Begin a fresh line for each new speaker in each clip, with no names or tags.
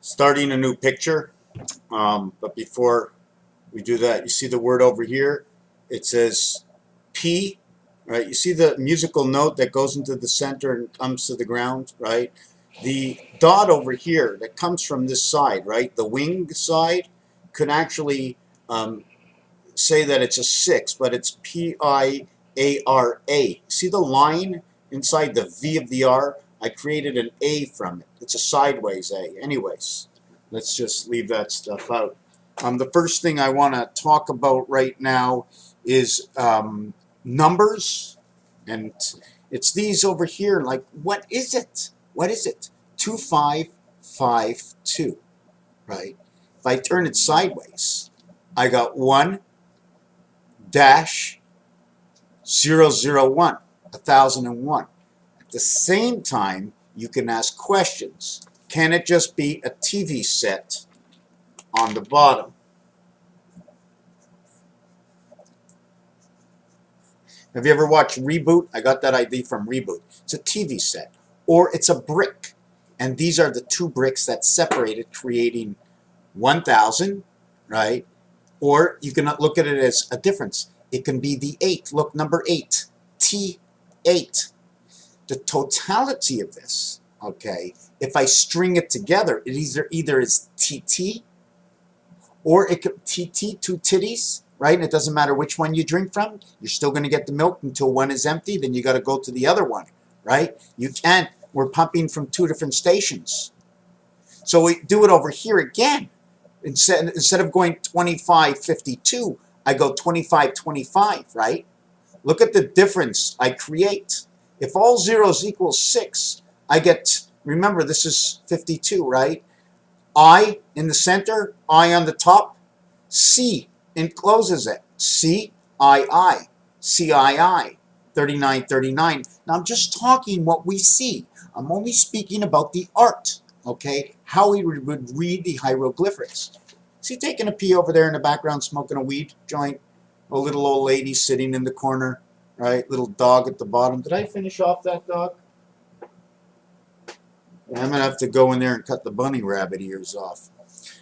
starting a new picture. But before we do that, you see the word over here? It says P, right? You see the musical note that goes into the center and comes to the ground, right? The dot over here that comes from this side, right? The wing side could actually say that it's a 6, but it's P-I-A-R-A. See the line inside the V of the R? I created an A from it. It's a sideways A. Anyways, let's just leave that stuff out. The first thing I want to talk about right now is numbers, and it's these over here. Like, what is it? What is it? 2552, right? If I turn it sideways, I got 1 dash 001, 1001. At the same time, you can ask questions. Can it just be a TV set on the bottom? Have you ever watched Reboot? I got that idea from Reboot. It's a TV set. Or it's a brick. And these are the two bricks that separated, creating 1000, right? Or you can look at it as a difference. It can be the 8. Look, number 8. T8. The totality of this, okay, if I string it together, it either is TT, or it could TT, two titties, right? And it doesn't matter which one you drink from. You're still going to get the milk until one is empty. Then you got to go to the other one, right? You can't. We're pumping from two different stations. So we do it over here again. Instead of going 2552, I go 2525, right? Look at the difference I create. If all zeros equal 6, I get, remember this is 52, right? I in the center, I on the top, C encloses it. C, I, CII, 3939. Now I'm just talking what we see. I'm only speaking about the art, okay? How we would read the hieroglyphics. See, taking a pee over there in the background, smoking a weed joint. A little old lady sitting in the corner, right? Little dog at the bottom. Did I finish off that dog? Yeah, I'm going to have to go in there and cut the bunny rabbit ears off.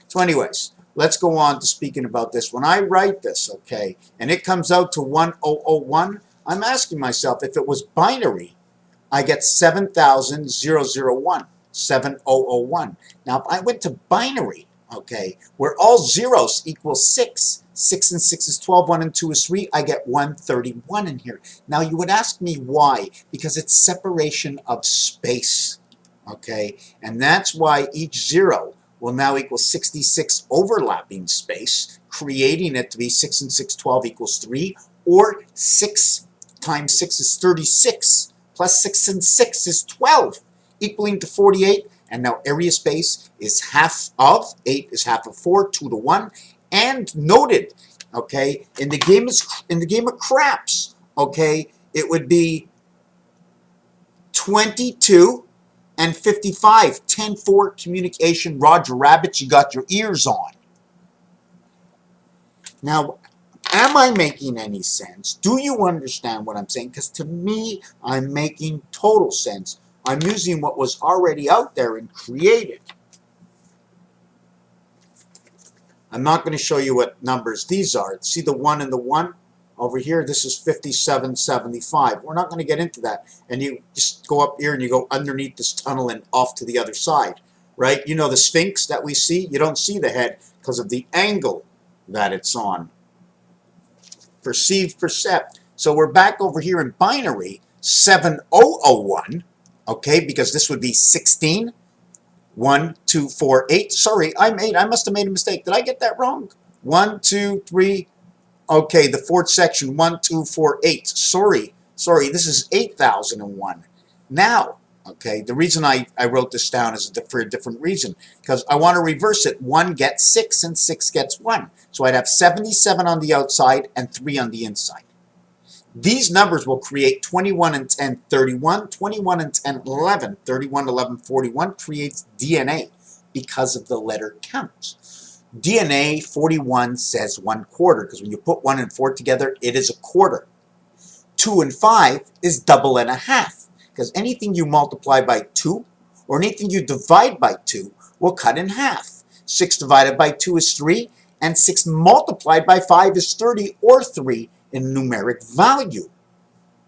So anyways, let's go on to speaking about this. When I write this, okay, and it comes out to 1001, I'm asking myself, if it was binary, I get 7001, 7001. Now, if I went to binary, okay, where all zeros equal 6, 6 and 6 is 12, 1 and 2 is 3, I get 131 in here. Now, you would ask me why? Because it's separation of space, okay? And that's why each zero will now equal 66 overlapping space, creating it to be 6 and 6, 12 equals 3, or 6 times 6 is 36, plus 6 and 6 is 12, equaling to 48. And now area space is half of, 8 is half of 4, 2 to 1. And noted, okay, in the game of craps, okay, it would be 22 and 55, 10-4 communication. Roger Rabbit, you got your ears on. Now, am I making any sense? Do you understand what I'm saying? Because to me, I'm making total sense. I'm using what was already out there and created. I'm not going to show you what numbers these are. See the 1 and the 1 over here? This is 5775. We're not going to get into that. And you just go up here and you go underneath this tunnel and off to the other side, right? You know the Sphinx that we see? You don't see the head because of the angle that it's on. Perceive, percept. So we're back over here in binary, 7001. Okay, because this would be 16, 1, 2, 4, 8. Sorry, I'm 8. I must have made a mistake. Did I get that wrong? 1, 2, 3. Okay, the fourth section, 1, 2, 4, 8. Sorry, this is 8001. Now, okay, the reason I wrote this down is for a different reason, because I want to reverse it. 1 gets 6 and 6 gets 1. So I'd have 77 on the outside and 3 on the inside. These numbers will create 21 and 10, 31, 21 and 10, 11, 31, 11, 41 creates DNA because of the letter count. DNA 41 says 1/4 because when you put 1 and 4 together, it is a quarter. 2 and 5 is double and a half because anything you multiply by 2 or anything you divide by 2 will cut in half. 6 divided by 2 is 3, and 6 multiplied by 5 is 30, or 3 in numeric value.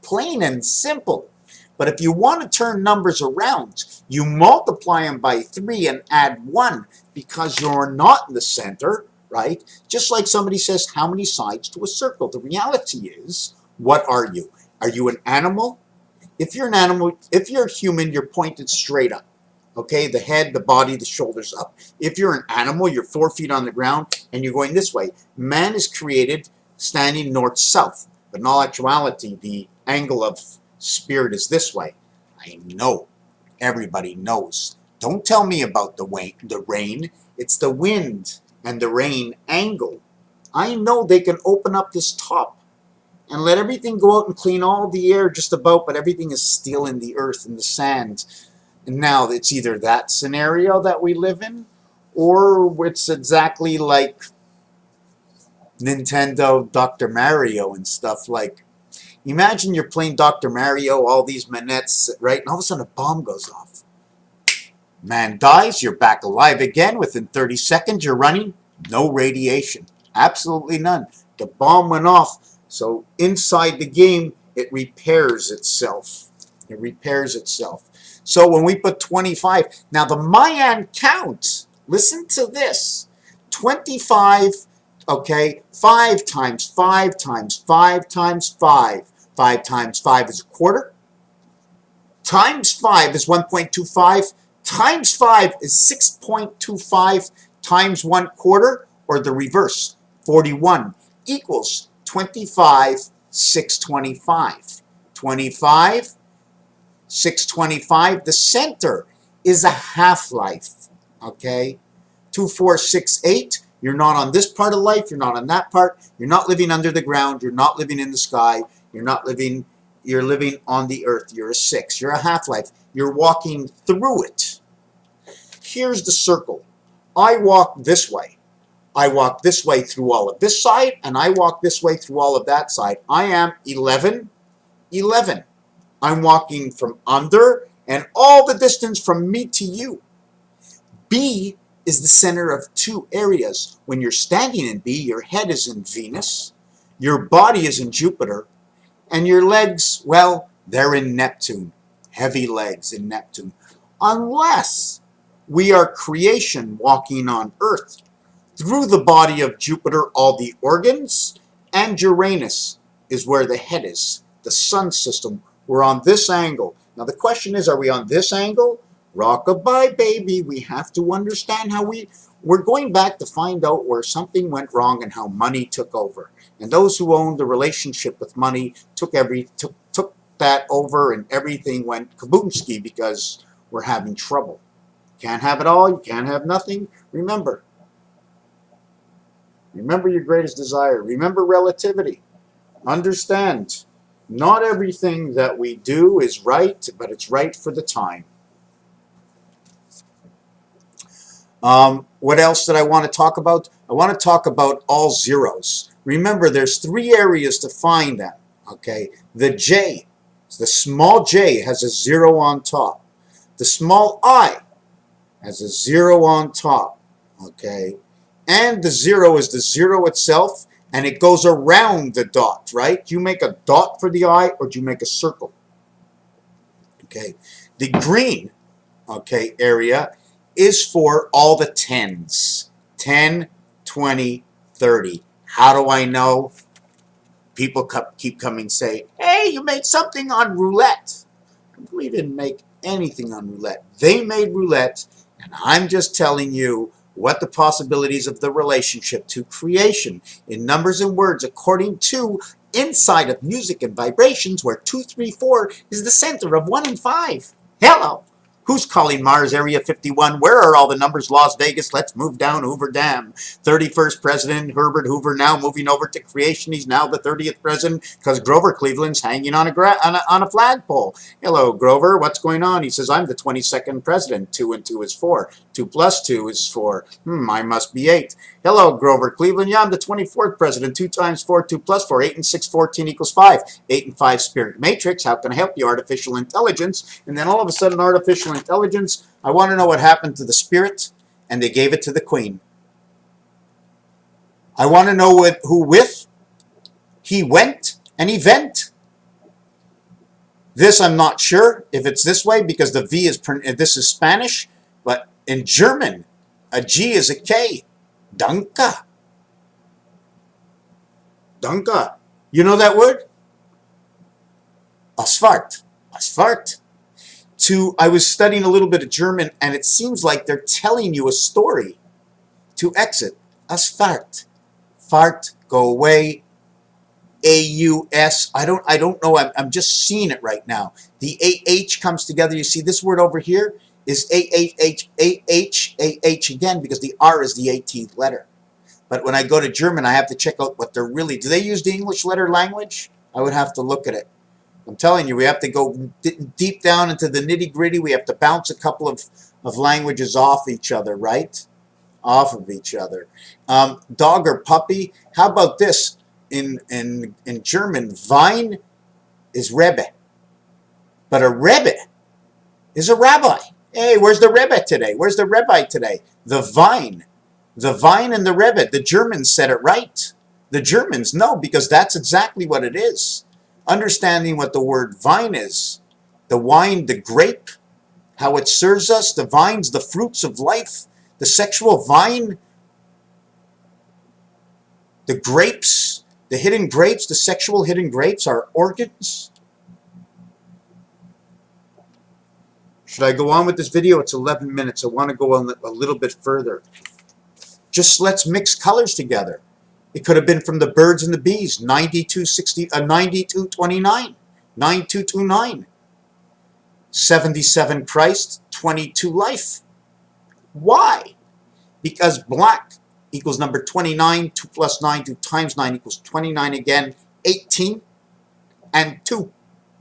Plain and simple. But if you want to turn numbers around, you multiply them by 3 and add 1 because you're not in the center, right? Just like somebody says, how many sides to a circle? The reality is, what are you? Are you an animal? If you're an animal, if you're a human, you're pointed straight up. Okay, the head, the body, the shoulders up. If you're an animal, you're 4 feet on the ground and you're going this way. Man is created standing north-south. But in all actuality, the angle of spirit is this way. I know. Everybody knows. Don't tell me about the rain. It's the wind and the rain angle. I know they can open up this top and let everything go out and clean all the air just about, but everything is still in the earth and the sand. And now it's either that scenario that we live in, or it's exactly like Nintendo Dr. Mario and stuff. Like, imagine you're playing Dr. Mario, all these manettes, right? And all of a sudden a bomb goes off. Man dies, you're back alive again. Within 30 seconds, you're running. No radiation. Absolutely none. The bomb went off. So inside the game, it repairs itself. It repairs itself. So when we put 25, now the Mayan count, listen to this. 25, okay, 5 times 5 times 5 times 5. 5 times 5 is a quarter. Times 5 is 1.25. Times 5 is 6.25 times 1 quarter, or the reverse, 41, equals 25, 625. 25, 625. The center is a half-life, okay? 2, 4, 6, 8. You're not on this part of life. You're not on that part. You're not living under the ground. You're not living in the sky. You're living on the earth. You're a 6. You're a half-life. You're walking through it. Here's the circle. I walk this way. I walk this way through all of this side, and I walk this way through all of that side. I am 11, 11. I'm walking from under and all the distance from me to you. B is the center of 2 areas. When you're standing in B, your head is in Venus, your body is in Jupiter, and your legs, well, they're in Neptune. Heavy legs in Neptune. Unless we are creation walking on Earth. Through the body of Jupiter, all the organs, and Uranus is where the head is. The sun system. We're on this angle. Now the question is, are we on this angle? Rockabye, baby. We have to understand how we're going back to find out where something went wrong and how money took over. And those who owned the relationship with money took that over, and everything went kaboomski because we're having trouble. Can't have it all. You can't have nothing. Remember your greatest desire. Remember relativity. Understand. Not everything that we do is right, but it's right for the time. What else did I want to talk about? I want to talk about all zeros. Remember, there's 3 areas to find them. Okay, the J, the small j has a 0 on top. The small I has a 0 on top. Okay, and the 0 is the 0 itself. And it goes around the dot, right? Do you make a dot for the I, or do you make a circle? Okay. The green, okay, area is for all the 10s. 10, 20, 30. How do I know? People keep coming and say, hey, you made something on roulette. We didn't make anything on roulette. They made roulette, and I'm just telling you what the possibilities of the relationship to creation in numbers and words according to inside of music and vibrations, where 2, 3, 4 is the center of 1 and 5. Hello. Who's calling Mars Area 51? Where are all the numbers? Las Vegas. Let's move down Hoover Dam. 31st President Herbert Hoover now moving over to creation. He's now the 30th president because Grover Cleveland's hanging on a flagpole. Hello, Grover. What's going on? He says, I'm the 22nd president. 2 and 2 is 4. 2 plus 2 is 4. I must be 8. Hello, Grover Cleveland. Yeah, I'm the 24th president. 2 times 4, 2 plus 4. 8 and 6, 14 equals 5. 8 and 5 spirit matrix. How can I help you? Artificial intelligence. And then all of a sudden, artificial intelligence. I want to know what happened to the spirit. and they gave it to the queen. I want to know who with. He went, an event. This I'm not sure if it's this way because the V is, this is Spanish, but in German, a G is a K. Danke. Danke. You know that word? Asphalt. Asphalt. I was studying a little bit of German, and it seems like they're telling you a story. To exit. Asphalt. Fart, go away. A-U-S. I don't know. I'm just seeing it right now. The A-H comes together. You see this word over here is A-H, A-H, A-H again because the R is the 18th letter. But when I go to German, I have to check out what they're really... Do they use the English letter language? I would have to look at it. I'm telling you, we have to go deep down into the nitty-gritty. We have to bounce a couple of languages off each other, right? Off of each other. Dog or puppy. How about this? In German, Wein is Rebbe. But a Rebbe is a rabbi. Hey, where's the Rebbe today? Where's the rabbi today? The Wein. The Wein and the Rebbe. The Germans said it right. The Germans know because that's exactly what it is. Understanding what the word vine is. The wine, the grape, how it serves us. The vines, the fruits of life. The sexual vine. The grapes. The hidden grapes, the sexual hidden grapes are organs. Should I go on with this video? It's 11 minutes. I want to go on a little bit further. Just let's mix colors together. It could have been from the birds and the bees. 9229. 9229. 77 Christ, 22 life. Why? Because black equals number 29, 2 plus 9, 2 times 9 equals 29 again, 18, and 2,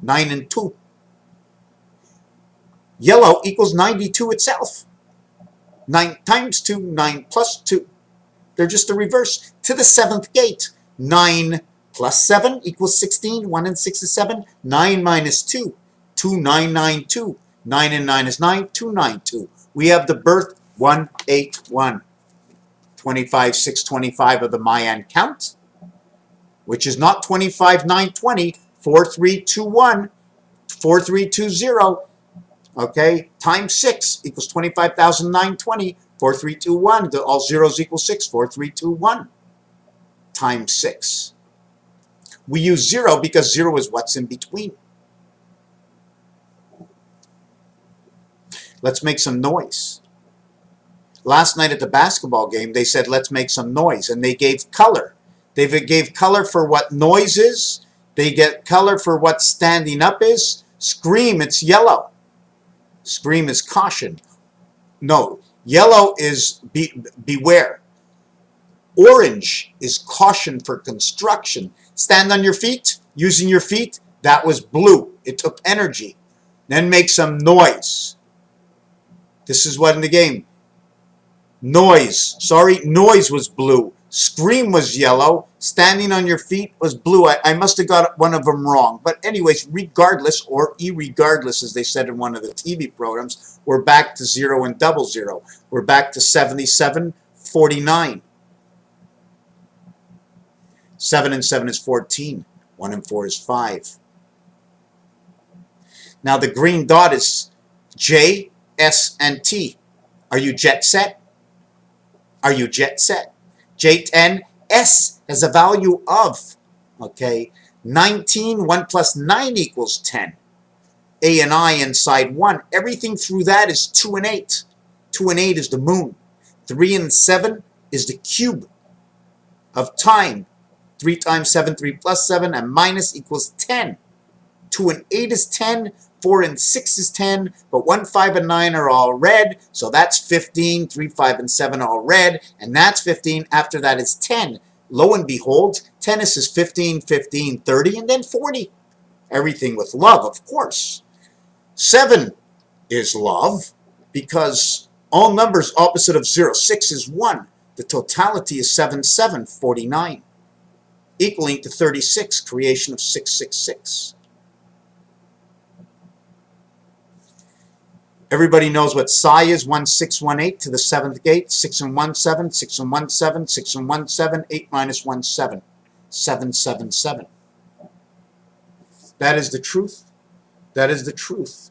9 and 2. Yellow equals 92 itself. 9 times 2, 9 plus 2. They're just the reverse. To the 7th gate, 9 plus 7 equals 16, 1 and 6 is 7, 9 minus 2, 2, 9, 9, 2. 9 and 9 is 9, 2, 9, 2. We have the birth 181. 25, 625 of the Mayan count, which is not 25, 920, 4321, 4320, okay, times 6 equals 25,920, 4321, all zeros equal 6, 4321, times 6. We use 0 because 0 is what's in between. Let's make some noise. Last night at the basketball game, they said, let's make some noise. And they gave color. They gave color for what noise is. They get color for what standing up is. Scream, it's yellow. Scream is caution. No, yellow is beware. Orange is caution for construction. Stand on your feet, using your feet, that was blue. It took energy. Then make some noise. This is what in the game. Noise. Sorry, noise was blue. Scream was yellow. Standing on your feet was blue. I must have got one of them wrong. But anyways, regardless, or irregardless, as they said in one of the TV programs, we're back to 0 and 00. We're back to 77, 49. 7 and 7 is 14. 1 and 4 is 5. Now the green dot is J, S, and T. Are you jet set? Are you jet set? J10, S has a value of, okay, 19, 1 plus 9 equals 10. A and I inside 1. Everything through that is 2 and 8. 2 and 8 is the moon. 3 and 7 is the cube of time. 3 times 7, 3 plus 7, and minus equals 10. 2 and 8 is 10. 4 and 6 is 10, but 1, 5, and 9 are all red, so that's 15. 3, 5, and 7 are all red, and that's 15. After that is 10. Lo and behold, tennis is 15, 15, 30, and then 40. Everything with love, of course. 7 is love, because all numbers opposite of 0. 6 is 1. The totality is 7, 7, 49, equaling to 36, creation of 666. Everybody knows what psi is, 1618 to the 7th gate, 6 and 1, 7, 6 and 1, 7, 6 and 1, 7, 8 minus 1, 7, 777. That is the truth. That is the truth.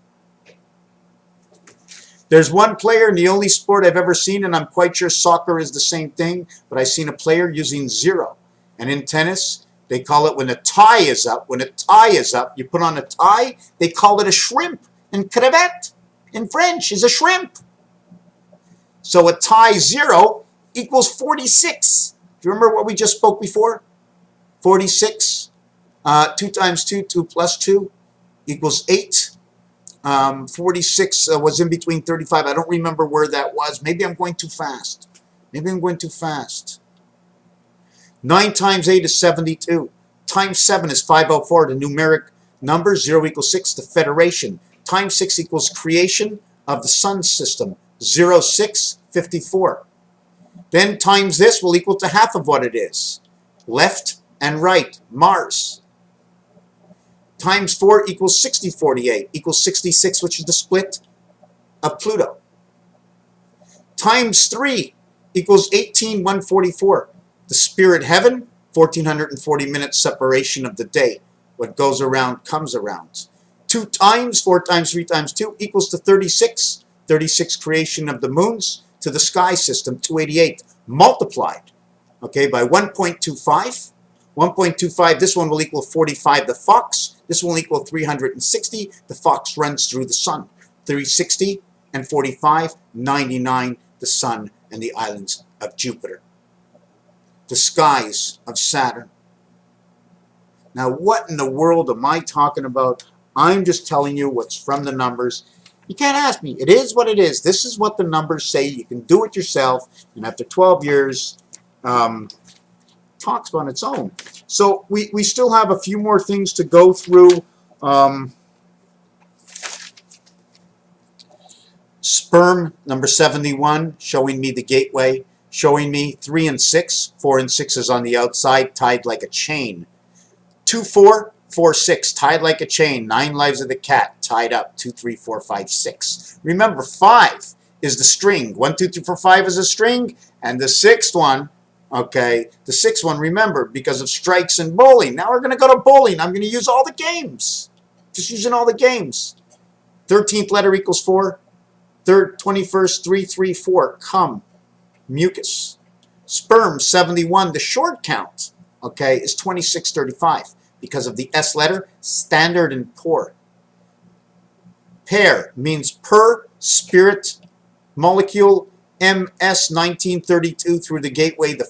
There's one player in the only sport I've ever seen, and I'm quite sure soccer is the same thing, but I've seen a player using 0. And in tennis, they call it when a tie is up. When a tie is up, you put on a tie, they call it a shrimp. And crevette in French is a shrimp. So a tie 0 equals 46. Do you remember what we just spoke before? 46. 2 times 2, 2 plus 2 equals 8. 46 was in between 35. I don't remember where that was. Maybe I'm going too fast. Maybe I'm going too fast. 9 times 8 is 72. Times 7 is 504. The numeric number, 0 equals 6. The federation. Times 6 equals creation of the sun system. 0, 6, 54. Then times this will equal to half of what it is. Left and right, Mars. Times 4 equals 60, 48, equals 66, which is the split of Pluto. Times 3 equals 18, 144. The spirit heaven, 1440 minutes separation of the day. What goes around comes around. 2 times 4 times 3 times 2 equals to 36. 36 creation of the moons to the sky system, 288, multiplied, okay, by 1.25. 1.25, this one will equal 45, the fox. This one will equal 360. The fox runs through the sun. 360 and 45, 99, the sun and the islands of Jupiter. The skies of Saturn. Now, what in the world am I talking about? I'm just telling you what's from the numbers. You can't ask me. It is what it is. This is what the numbers say. You can do it yourself. And after 12 years, talks on its own. So we still have a few more things to go through. Sperm, number 71, showing me the gateway, showing me 3 and 6. 4 and 6 is on the outside, tied like a chain. 2, 4, 4, 6, tied like a chain. 9 lives of the cat, tied up. 2, 3, 4, 5, 6. Remember, 5 is the string. 1, 2, 3, 4, 5 is a string. And the 6th one, okay, the 6th one, remember, because of strikes and bowling. Now we're going to go to bowling. I'm going to use all the games. Just using all the games. 13th letter equals 4. 21st, 3, 3, 4. Come. Mucus. Sperm, 71. The short count, okay, is 2635 because of the S letter, standard and poor. Pair means per spirit molecule. MS 1932 through the gateway, the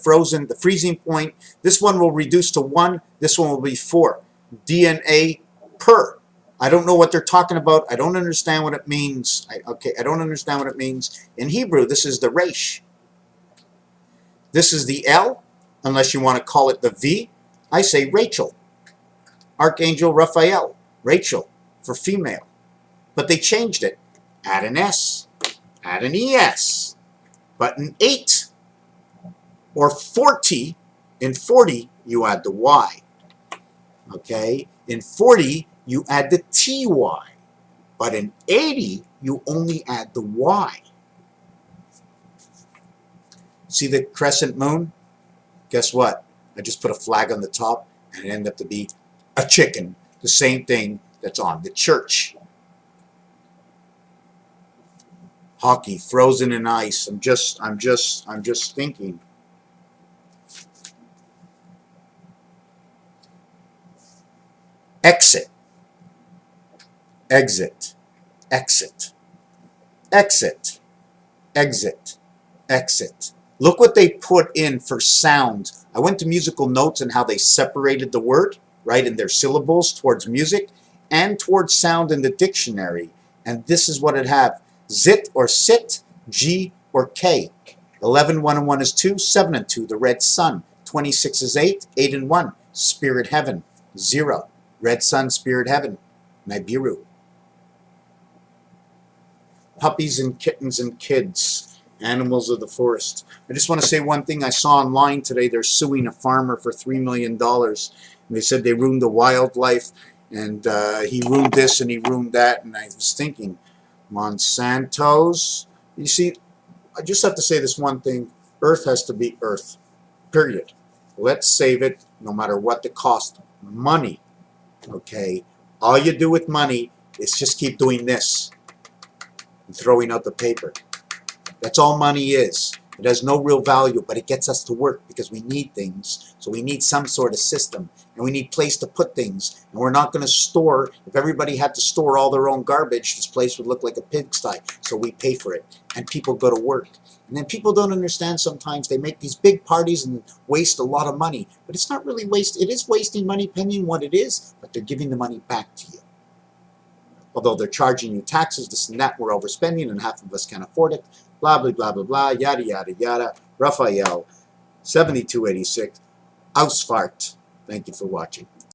freezing point. This one will reduce to 1. This one will be 4. DNA per. I don't know what they're talking about. I don't understand what it means. I don't understand what it means. In Hebrew, this is the resh. This is the L, unless you want to call it the V. I say Rachel. Archangel Raphael. Rachel for female. But they changed it. Add an S. Add an ES. But in 8 or 40, in 40, you add the Y. Okay? In 40, you add the TY. But in 80, you only add the Y. See the crescent moon? Guess what? I just put a flag on the top and it ended up to be a chicken. The same thing that's on the church. Hockey, frozen in ice. I'm just thinking. Exit. Exit. Exit. Exit. Exit. Exit. Look what they put in for sounds. I went to musical notes and how they separated the word, right, in their syllables towards music and towards sound in the dictionary. And this is what it had. Zit or sit, G or K. 11, 1 and 1 is 2, 7 and 2, the red sun. 26 is 8, 8 and 1, spirit heaven. 0, red sun, spirit heaven. Nibiru. Puppies and kittens and kids, animals of the forest. I just want to say one thing I saw online today. They're suing a farmer for $3 million. And they said they ruined the wildlife, and he ruined this and he ruined that. And I was thinking, Monsanto's. You see, I just have to say this one thing. Earth has to be Earth. Period. Let's save it no matter what the cost. Money. Okay? All you do with money is just keep doing this and throwing out the paper. That's all money is. It has no real value, but it gets us to work because we need things. So we need some sort of system, and we need place to put things. And we're not going to store. If everybody had to store all their own garbage, this place would look like a pigsty. So we pay for it, and people go to work. And then people don't understand sometimes. They make these big parties and waste a lot of money. But it's not really waste. It is wasting money depending on what it is, but they're giving the money back to you. Although they're charging you taxes, this and that, we're overspending, and half of us can't afford it. Blah, blah, blah, blah, blah, yada, yada, yada. Raphael, 7286, Ausfahrt. Thank you for watching.